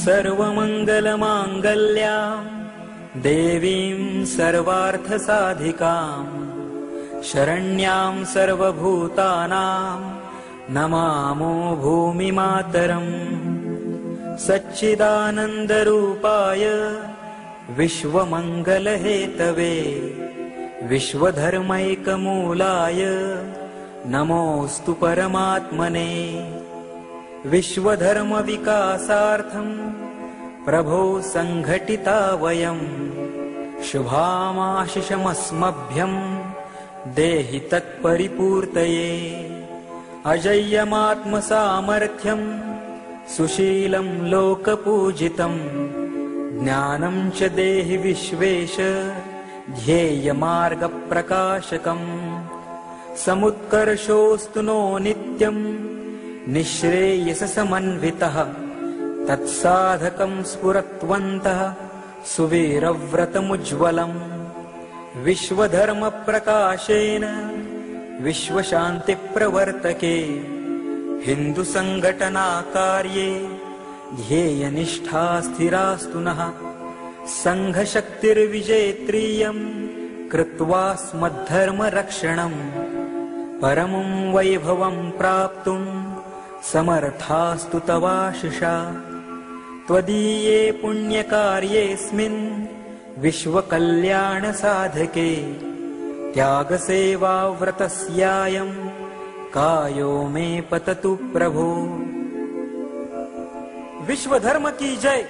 सर्वमङ्गलमाङ्गल्यां देवीं सर्वार्थसाधिकां शरण्यां सर्वभूतानां नमामो भूमिमातरम्। सच्चिदानन्दरूपाय विश्वमङ्गलहेतवे विश्वधर्मैकमूलाय नमोऽस्तु परमात्मने। विश्वधर्मविकासार्थं प्रभो सङ्घटिता वयं शुभामाशिषमस्मभ्यं देहि तत्परिपूर्तये। अजय्यमात्मसामर्थ्यं सुशीलं लोकपूजितं ज्ञानं च देहि विश्वेश ध्येयमार्गप्रकाशकम्। समुत्कर्षोऽस्तु नो नित्यं निःश्रेयससमन्वितः तत्साधकं स्फुरत्वन्तः सुवीरव्रतमुज्ज्वलम्। विश्वधर्मप्रकाशेन विश्वशान्तिप्रवर्तके हिन्दुसङ्घटनाकार्ये ध्येयनिष्ठा स्थिरास्तु नः। सङ्घशक्तिर्विजेत्रीयं कृत्वा स्मद्धर्मरक्षणं परमं वैभवं प्राप्तुं समर्थास्तु तवाशिषा। त्वदीये पुण्यकार्येऽस्मिन् विश्वकल्याणसाधके त्यागसेवाव्रतस्यायं कायो मे पततु प्रभो। विश्वधर्म की जय।